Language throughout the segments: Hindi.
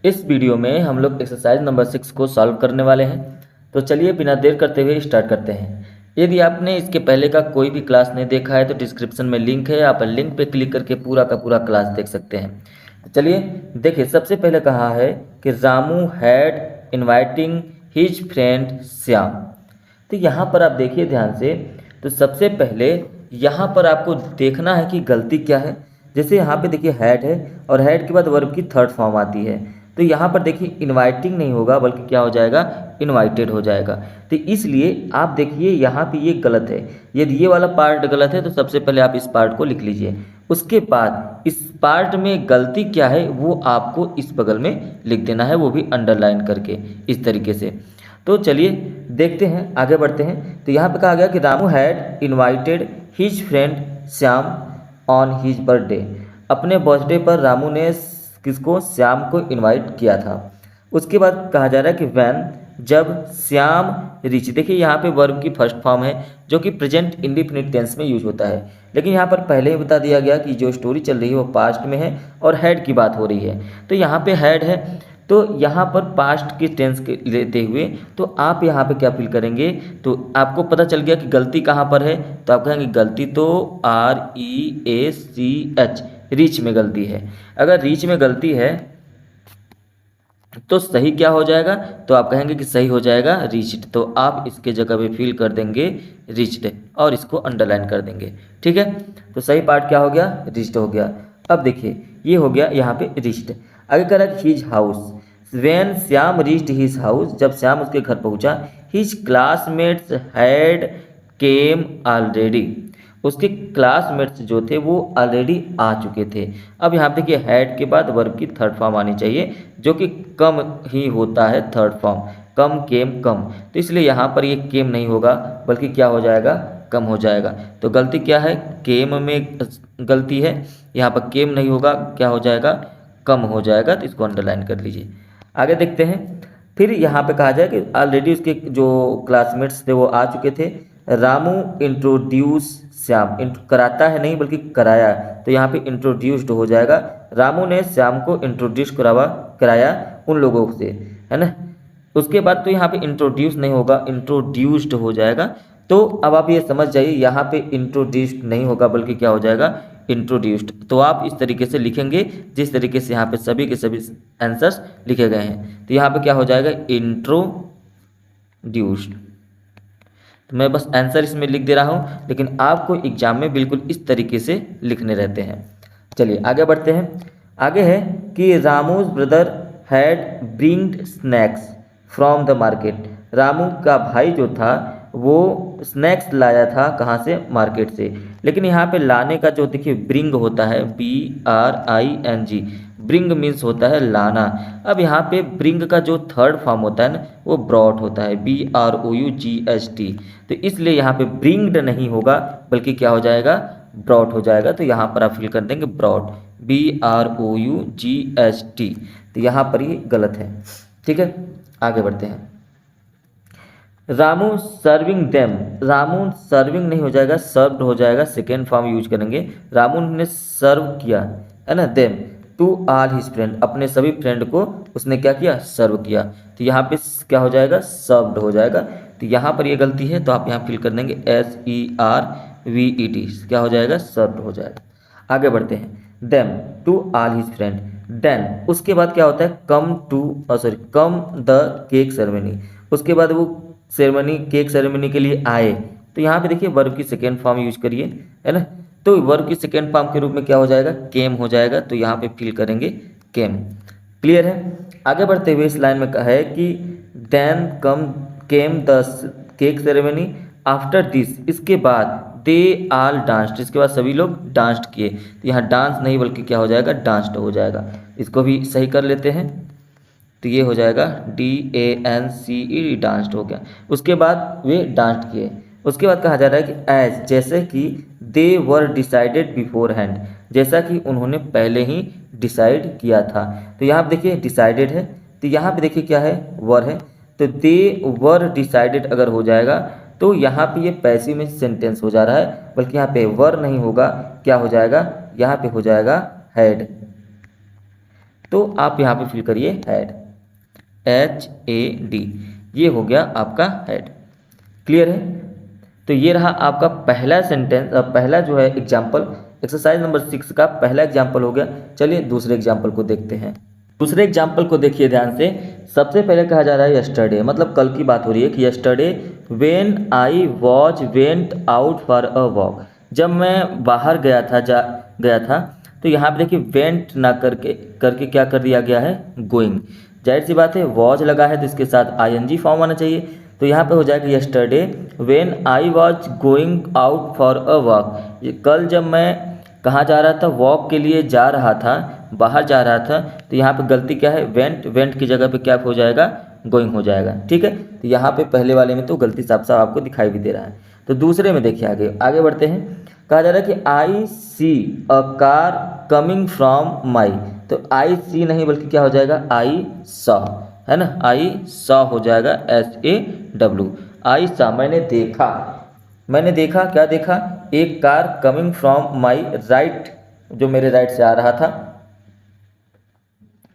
इस वीडियो में हम लोग एक्सरसाइज नंबर 6 को सॉल्व करने वाले हैं। तो चलिए बिना देर करते हुए स्टार्ट करते हैं। यदि आपने इसके पहले का कोई भी क्लास नहीं देखा है तो डिस्क्रिप्शन में लिंक है, आप लिंक पे क्लिक करके पूरा का पूरा क्लास देख सकते हैं। तो चलिए देखिए, सबसे पहले कहा है कि Ramu had inviting his friend Shyam. तो यहाँ पर आप देखिए ध्यान से, तो सबसे पहले यहाँ पर आपको देखना है कि गलती क्या है। जैसे यहाँ पे देखिए हैड है और हैड के बाद वर्ब की थर्ड फॉर्म आती है, तो यहाँ पर देखिए इनवाइटिंग नहीं होगा बल्कि क्या हो जाएगा, इनवाइटेड हो जाएगा। तो इसलिए आप देखिए यहाँ पे ये गलत है। यदि ये वाला पार्ट गलत है तो सबसे पहले आप इस पार्ट को लिख लीजिए। उसके बाद इस पार्ट में गलती क्या है वो आपको इस बगल में लिख देना है, वो भी अंडरलाइन करके इस तरीके से। तो चलिए देखते हैं, आगे बढ़ते हैं। तो यहाँ पे कहा गया कि Ramu had invited his friend Shyam on his birthday. अपने बर्थडे पर रामू ने किसको, श्याम को इनवाइट किया था। उसके बाद कहा जा रहा है कि वैन, जब श्याम रिच। देखिए यहाँ पे वर्ब की फर्स्ट फॉर्म है जो कि प्रेजेंट इंडिफिनिट टेंस में यूज होता है, लेकिन यहाँ पर पहले ही बता दिया गया कि जो स्टोरी चल रही है वो पास्ट में है और हैड की बात हो रही है। तो यहाँ पे हैड है, तो यहाँ पर पास्ट के टेंस के लेते हुए तो आप यहाँ पे क्या फील करेंगे, तो आपको पता चल गया कि गलती कहाँ पर है। तो आप कहेंगे गलती तो REACH, रीच में गलती है। अगर रीच में गलती है तो सही क्या हो जाएगा, तो आप कहेंगे कि सही हो जाएगा रीच्ड। तो आप इसके जगह पे फिल कर देंगे रीच्ड और इसको अंडरलाइन कर देंगे, ठीक है। तो सही पार्ट क्या हो गया, रीच्ड हो गया। अब देखिए ये हो गया यहाँ पे रीच्ड। आगे कह रहा है his house. When Shyam reached his house, जब श्याम उसके घर पहुंचा, his classmates had came already. उसके क्लासमेट्स जो थे वो ऑलरेडी आ चुके थे। अब यहाँ पे देखिए हैड के बाद वर्ब की थर्ड फॉर्म आनी चाहिए जो कि कम ही होता है, थर्ड फॉर्म कम, केम, कम। तो इसलिए यहाँ पर ये केम नहीं होगा बल्कि क्या हो जाएगा, कम हो जाएगा। तो गलती क्या है, केम में गलती है, यहाँ पर केम नहीं होगा, क्या हो जाएगा, कम हो जाएगा। तो इसको अंडरलाइन कर लीजिए। आगे देखते हैं। फिर यहाँ पे कहा जाए कि ऑलरेडी उसके जो क्लासमेट्स थे वो आ चुके थे। रामू इंट्रोड्यूस श्याम, कराता है नहीं बल्कि कराया, तो यहाँ पे इंट्रोड्यूस्ड हो जाएगा। रामू ने श्याम को इंट्रोड्यूस कराया उन लोगों से, है ना। उसके बाद तो यहाँ पे इंट्रोड्यूस नहीं होगा, इंट्रोड्यूस्ड हो जाएगा। तो अब आप ये समझ जाइए यहाँ पे इंट्रोड्यूस्ड नहीं होगा बल्कि क्या हो जाएगा, इंट्रोड्यूस्ड। तो आप इस तरीके से लिखेंगे जिस तरीके से यहाँ पे सभी के सभी आंसर्स लिखे गए हैं। तो यहाँ पे क्या हो जाएगा, इंट्रोड्यूस्ड। तो मैं बस आंसर इसमें लिख दे रहा हूँ, लेकिन आपको एग्जाम में बिल्कुल इस तरीके से लिखने रहते हैं। चलिए आगे बढ़ते हैं। आगे है कि Ramu's brother had bringed snacks from the market. Ramu का भाई जो था वो स्नैक्स लाया था, कहाँ से, मार्केट से। लेकिन यहाँ पे लाने का जो देखिए ब्रिंग होता है, BRING, ब्रिंग मीन्स होता है लाना। अब यहाँ पे ब्रिंग का जो थर्ड फॉर्म होता है ना वो ब्रॉट होता है, BROUGHT। तो इसलिए यहाँ पे ब्रिंग्ड नहीं होगा बल्कि क्या हो जाएगा, ब्रॉट हो जाएगा। तो यहाँ पर आप फिल कर देंगे ब्रॉट, BROUGHT। तो यहाँ पर ये गलत है, ठीक है। आगे बढ़ते हैं। Ramu serving them, Ramu serving नहीं हो जाएगा, सर्व्ड हो जाएगा, सेकेंड फॉर्म यूज करेंगे। रामू ने सर्व किया, है ना, them to all his friend, अपने सभी फ्रेंड को उसने क्या किया, सर्व किया। तो यहाँ पे क्या हो जाएगा, सर्व्ड हो जाएगा। तो यहाँ पर ये गलती है तो आप यहाँ फिल कर देंगे SERVED, क्या हो जाएगा, सर्व्ड हो जाएगा। आगे बढ़ते हैं। Them to all his friend, then उसके बाद क्या होता है, कम द केक सेरेमनी। उसके बाद वो सेरेमनी, केक सेरेमनी के लिए आए। तो यहाँ पे देखिए वर्ब की सेकेंड फॉर्म यूज करिए, है ना। तो वर्ब की सेकेंड फॉर्म के रूप में क्या हो जाएगा, केम हो जाएगा। तो यहाँ पे फिल करेंगे केम। क्लियर है। आगे बढ़ते हुए इस लाइन में कहा है कि then came the cake ceremony after this, इसके बाद दे ऑल डांस्ड, इसके बाद सभी लोग डांस्ड किए। तो यहाँ डांस नहीं बल्कि क्या हो जाएगा, डांस्ड हो जाएगा। इसको भी सही कर लेते हैं। तो ये हो जाएगा DANCE, डांस्ड हो गया। उसके बाद वे डांस किए। उसके बाद कहा जा रहा है कि एज, जैसे कि दे वर डिसाइडेड बिफोर हैंड, जैसा कि उन्होंने पहले ही डिसाइड किया था। तो यहाँ पे देखिए डिसाइडेड है, तो यहाँ पे देखिए क्या है, वर है। तो दे वर डिसाइडेड अगर हो जाएगा तो यहाँ पे ये पैसिव में सेंटेंस हो जा रहा है, बल्कि यहाँ पे वर नहीं होगा, क्या हो जाएगा, यहाँ पे हो जाएगा हैड। तो आप यहाँ पे फिल करिए हैड, HAD, ये हो गया आपका हैड। क्लियर है? तो ये रहा आपका पहला सेंटेंस, पहला जो है एग्जाम्पल, एक्सरसाइज नंबर 6 का पहला एग्जाम्पल हो गया। चलिए दूसरे एग्जाम्पल को देखते हैं। दूसरे एग्जाम्पल को देखिए ध्यान से। सबसे पहले कहा जा रहा है यस्टरडे, मतलब कल की बात हो रही है कि yesterday when I was went out for a walk, जब मैं बाहर गया था। तो यहाँ पे देखिए वेंट ना करके क्या कर दिया गया है, गोइंग। जाहिर सी बात है वॉज लगा है तो इसके साथ ING फॉर्म आना चाहिए। तो यहाँ पे हो जाएगा yesterday when I was going out for a walk, ये कल जब मैं कहाँ जा रहा था, वॉक के लिए जा रहा था, बाहर जा रहा था। तो यहाँ पे गलती क्या है, वेंट की जगह पे क्या हो जाएगा, गोइंग हो जाएगा। ठीक है, तो यहाँ पे पहले वाले में तो गलती साफ साफ आपको दिखाई भी दे रहा है। तो दूसरे में देखिए, आगे बढ़ते हैं। कहा जा रहा है कि I see a car coming from my, तो आई सी नहीं बल्कि क्या हो जाएगा, आई सॉ, है ना, आई सॉ हो जाएगा, SAW, आई सॉ, मैंने देखा, क्या देखा, एक car coming from my right, जो मेरे राइट से आ रहा था,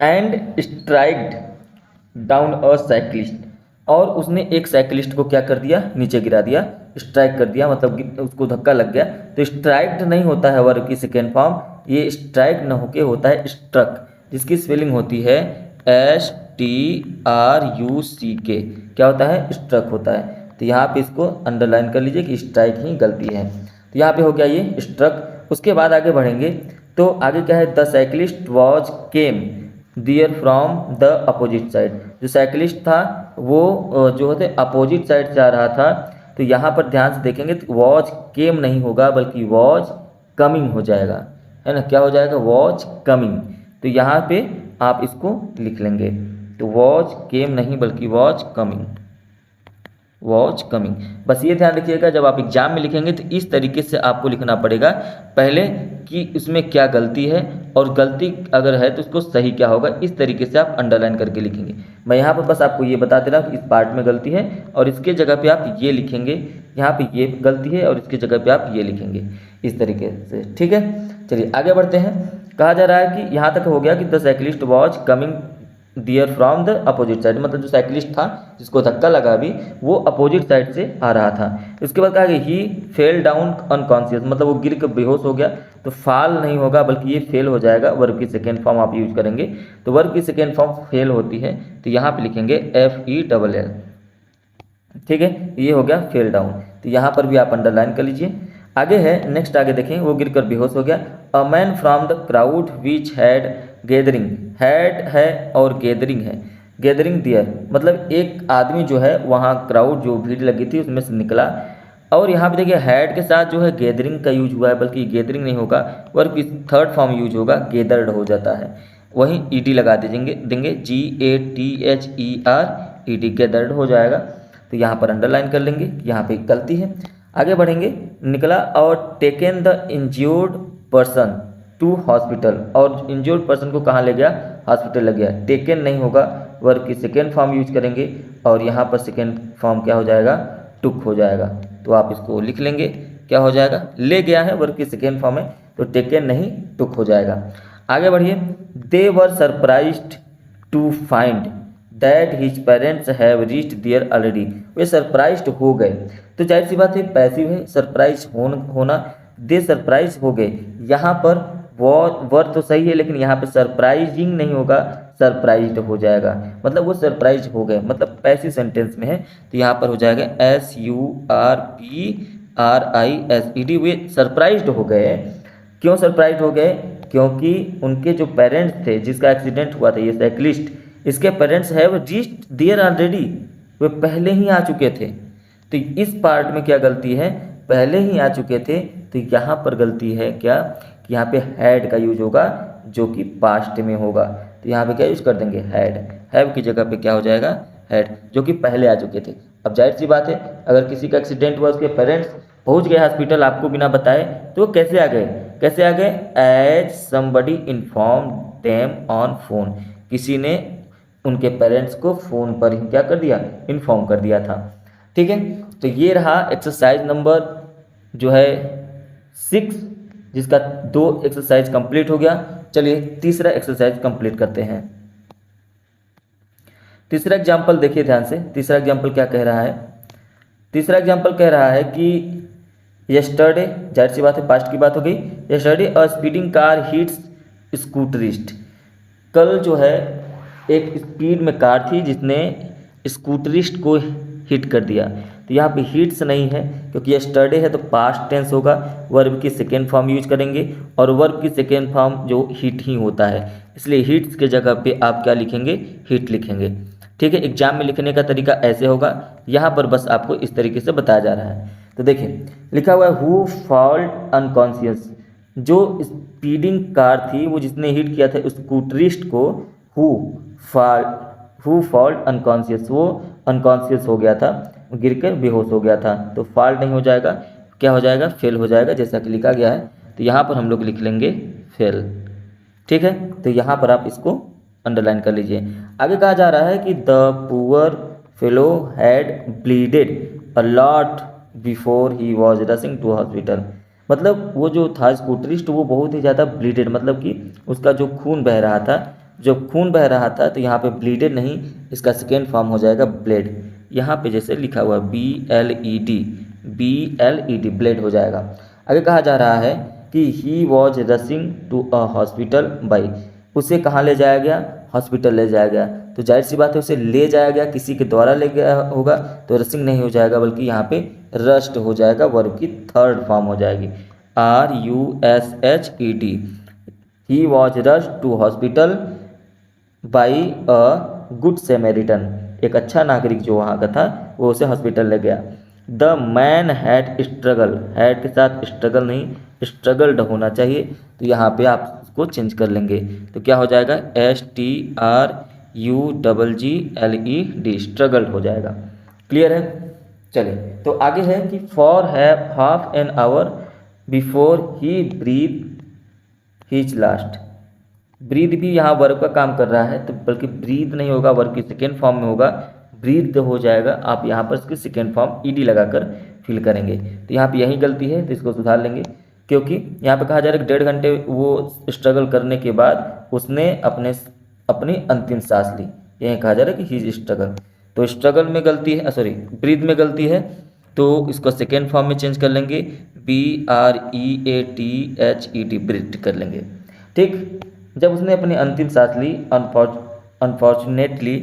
एंड स्ट्राइक्ड डाउन अ साइकिलिस्ट, और उसने एक साइकिलिस्ट को क्या कर दिया, नीचे गिरा दिया, स्ट्राइक कर दिया, मतलब उसको धक्का लग गया। तो स्ट्राइक्ड नहीं होता है वर्ब की सेकेंड फॉर्म, ये स्ट्राइक न होके होता है स्ट्रक, जिसकी स्पेलिंग होती है STRUCK, क्या होता है, स्ट्रक होता है। तो यहाँ पे इसको अंडरलाइन कर लीजिए कि स्ट्राइक ही गलती है। तो यहाँ पे हो गया ये स्ट्रक। उसके बाद आगे बढ़ेंगे तो आगे क्या है, the cyclist was came there from the opposite side, जो साइकिलिस्ट था वो जो होते अपोजिट साइड से आ रहा था। तो यहाँ पर ध्यान से देखेंगे तो वॉज केम नहीं होगा बल्कि वॉज कमिंग हो जाएगा, है ना, क्या हो जाएगा, वॉज कमिंग। तो यहाँ पे आप इसको लिख लेंगे, तो वॉज केम नहीं बल्कि वॉज कमिंग, वॉच कमिंग। बस ये ध्यान रखिएगा जब आप एग्जाम में लिखेंगे तो इस तरीके से आपको लिखना पड़ेगा पहले कि इसमें क्या गलती है, और गलती अगर है तो उसको सही क्या होगा, इस तरीके से आप अंडरलाइन करके लिखेंगे। मैं यहाँ पर बस आपको ये बता दे रहा हूँ कि इस पार्ट में गलती है और इसके जगह पे आप ये लिखेंगे, यहाँ पे ये गलती है और इसके जगह पे आप ये लिखेंगे, इस तरीके से। ठीक है, चलिए आगे बढ़ते हैं। कहा जा रहा है कि यहाँ तक हो गया कि the cyclist watch coming dear from the opposite side, मतलब जो साइकिलिस्ट था जिसको धक्का लगा अभी वो अपोजिट साइड से आ रहा था। इसके बाद कहा कि ही फेल डाउन अनकॉन्शियस, मतलब वो गिर कर बेहोश हो गया। तो फाल नहीं होगा बल्कि ये फेल हो जाएगा, वर्ब की सेकेंड फॉर्म आप यूज करेंगे। तो वर्ब की सेकेंड फॉर्म फेल होती है, तो यहाँ पे लिखेंगे FELL। ठीक है, ये हो गया फेल डाउन, तो यहाँ पर भी आप अंडरलाइन कर लीजिए। आगे है, नेक्स्ट आगे देखें, वो गिरकर बेहोश हो गया। A man from the crowd which had gathering, had है और गैदरिंग है, गैदरिंग दियर, मतलब एक आदमी जो है वहाँ क्राउड जो भीड़ लगी थी उसमें से निकला। और यहाँ पे देखिए हैड के साथ जो है गैदरिंग का यूज हुआ है, बल्कि गैदरिंग नहीं होगा, वर्ब की थर्ड फॉर्म यूज होगा, गैदर्ड हो जाता है। वहीं ED लगा देंगे GATHER, गैदर्ड हो जाएगा। तो यहाँ पर अंडरलाइन कर लेंगे, यहाँ पे गलती है। आगे बढ़ेंगे, निकला और taken the injured person to hospital, और इंज्योर्ड पर्सन को कहाँ ले गया, हॉस्पिटल ले गया। टेकन नहीं होगा, वर्ब की सेकेंड फॉर्म यूज करेंगे और यहाँ पर सेकेंड फॉर्म क्या हो जाएगा, टुक हो जाएगा। तो आप इसको लिख लेंगे, क्या हो जाएगा, ले गया है, वर्ब की सेकेंड फॉर्म है, तो टेकन नहीं टुक हो जाएगा। आगे बढ़िए, they were surprised to find that his parents have reached there already, वे सरप्राइज्ड हो गए। तो जाहिर सी बात है पैसिव है, सरप्राइज होना, दे सरप्राइज हो गए। यहाँ पर वो वर्ड तो सही है लेकिन यहाँ पे सरप्राइजिंग नहीं होगा, सरप्राइज्ड हो जाएगा, मतलब वो सरप्राइज हो गए, मतलब पैसिव सेंटेंस में है। तो यहाँ पर हो जाएगा SURPRISED, वे सरप्राइज्ड हो गए। क्यों सरप्राइज्ड हो गए, क्योंकि उनके जो पेरेंट्स थे जिसका एक्सीडेंट हुआ था, ये साइकिलिस्ट, इसके parents have reached there already, वे पहले ही आ चुके थे। तो इस पार्ट में क्या गलती है, पहले ही आ चुके थे। तो यहाँ पर गलती है क्या, कि यहाँ पे हैड का यूज होगा जो कि पास्ट में होगा। तो यहाँ पे क्या यूज कर देंगे, हैड, हैव की जगह पे क्या हो जाएगा, हैड, जो कि पहले आ चुके थे। अब जाहिर सी बात है अगर किसी का एक्सीडेंट हुआ, उसके पेरेंट्स पहुँच गए हॉस्पिटल आपको बिना बताए, तो कैसे आ गए, कैसे आ गए, as somebody inform them on phone, किसी ने उनके पेरेंट्स को फ़ोन पर ही क्या कर दिया, इन्फॉर्म कर दिया था। ठीक है, तो ये रहा एक्सरसाइज नंबर जो है 6, जिसका 2 एक्सरसाइज कंप्लीट हो गया। चलिए तीसरा एक्सरसाइज कंप्लीट करते हैं। तीसरा एग्जाम्पल देखिए ध्यान से। तीसरा एग्जाम्पल क्या कह रहा है? तीसरा एग्जाम्पल कह रहा है कि यस्टरडे, जाहिर सी बात है पास्ट की बात हो गई। यस्टरडे अ स्पीडिंग कार हिट्स स्कूटरिस्ट। कल जो है एक स्पीड में कार थी जिसने स्कूटरिस्ट को हिट कर दिया। तो यहाँ पे हिट्स नहीं है क्योंकि यस्टरडे है तो पास्ट टेंस होगा, वर्ब की सेकेंड फॉर्म यूज करेंगे और वर्ब की सेकेंड फॉर्म जो हिट ही होता है, इसलिए हिट्स के जगह पे आप क्या लिखेंगे? हिट लिखेंगे। ठीक है, एग्जाम में लिखने का तरीका ऐसे होगा, यहाँ पर बस आपको इस तरीके से बताया जा रहा है। तो देखिए लिखा हुआ है हु फॉल्ड अनकॉन्शियस। जो स्पीडिंग कार थी वो जिसने हिट किया था स्कूटरिस्ट को, हु फॉल्ड अनकॉन्शियस, वो अनकॉन्शियस हो गया था, गिरकर बेहोश हो गया था। तो फॉल्ट नहीं हो जाएगा, क्या हो जाएगा? फेल हो जाएगा, जैसा कि लिखा गया है। तो यहाँ पर हम लोग लिख लेंगे फेल। ठीक है, तो यहाँ पर आप इसको अंडरलाइन कर लीजिए। आगे कहा जा रहा है कि the poor fellow had bleeded a lot before he was rushing to hospital. मतलब वो जो था स्कूटरिस्ट वो बहुत ही ज़्यादा ब्लीडेड, मतलब कि उसका जो खून बह रहा था, जब खून बह रहा था तो यहाँ पे ब्लीडेड नहीं, इसका सेकेंड फॉर्म हो जाएगा ब्लेड। यहाँ पे जैसे लिखा हुआ BLED ब्लेड हो जाएगा। आगे कहा जा रहा है कि he was rushing to a hospital by. उसे कहाँ ले जाया गया? हॉस्पिटल ले जाया गया। तो जाहिर सी बात है उसे ले जाया गया, किसी के द्वारा ले गया होगा, तो रशिंग नहीं हो जाएगा बल्कि यहाँ पे रश्ड हो जाएगा, वर्ब की थर्ड फॉर्म हो जाएगी RUSHED। He was rushed to hospital by a good Samaritan. एक अच्छा नागरिक जो वहाँ का था वो उसे हॉस्पिटल ले गया। The man had struggle, had के साथ स्ट्रगल नहीं, स्ट्रगल्ड होना चाहिए, तो यहाँ पे आप इसको चेंज कर लेंगे। तो क्या हो जाएगा? STRUGGLED, स्ट्रगल्ड हो जाएगा। क्लियर है? चलिए तो आगे है कि for have half an hour before he breath his last. Breathe भी यहाँ वर्ब का काम कर रहा है, तो बल्कि ब्रीद नहीं होगा, वर्ब की सेकेंड फॉर्म में होगा, ब्रीद हो जाएगा। आप यहाँ पर इसकी सेकेंड फॉर्म ED लगाकर फिल करेंगे। तो यहाँ पे यही गलती है, तो इसको सुधार लेंगे, क्योंकि यहाँ पे कहा जा रहा है कि 1.5 घंटे वो स्ट्रगल करने के बाद उसने अपनी अंतिम सांस ली। यही कहा जा रहा है कि ही स्ट्रगल, तो स्ट्रगल में गलती है, सॉरी ब्रीद में गलती है, तो इसको सेकेंड फॉर्म में चेंज कर लेंगे, BREATHED, ब्रीथ कर लेंगे। ठीक, जब उसने अपनी अंतिम सांस ली, unfortunately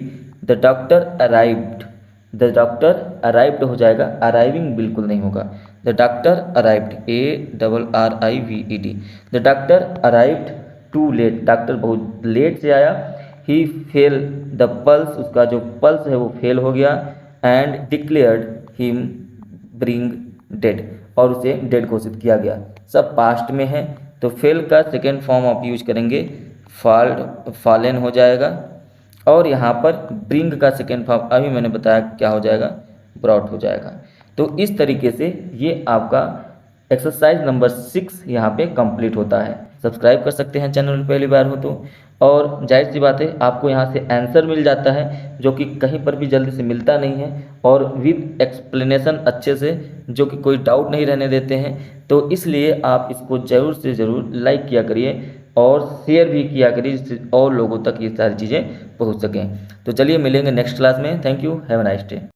the doctor arrived. The doctor arrived हो जाएगा, अराइविंग बिल्कुल नहीं होगा। The doctor arrived, ARRIVED। The doctor arrived too late, doctor बहुत लेट से आया। ही फेल द पल्स, उसका जो पल्स है वो फेल हो गया। And declared him bring dead, और उसे डेड घोषित किया गया। सब पास्ट में है, तो फेल का सेकेंड फॉर्म आप यूज करेंगे फॉलन हो जाएगा, और यहाँ पर ब्रिंग का सेकेंड फॉर्म अभी मैंने बताया क्या हो जाएगा? ब्रॉट हो जाएगा। तो इस तरीके से ये आपका एक्सरसाइज नंबर 6 यहाँ पे कंप्लीट होता है। सब्सक्राइब कर सकते हैं चैनल पर पहली बार हो तो, और जाहिर सी बात है आपको यहाँ से आंसर मिल जाता है जो कि कहीं पर भी जल्दी से मिलता नहीं है, और विद एक्सप्लेनेशन अच्छे से, जो कि कोई डाउट नहीं रहने देते हैं। तो इसलिए आप इसको ज़रूर से ज़रूर लाइक किया करिए और शेयर भी किया करिए, जिससे और लोगों तक ये सारी चीज़ें पहुँच सकें। तो चलिए मिलेंगे नेक्स्ट क्लास में। Thank you, have a nice day.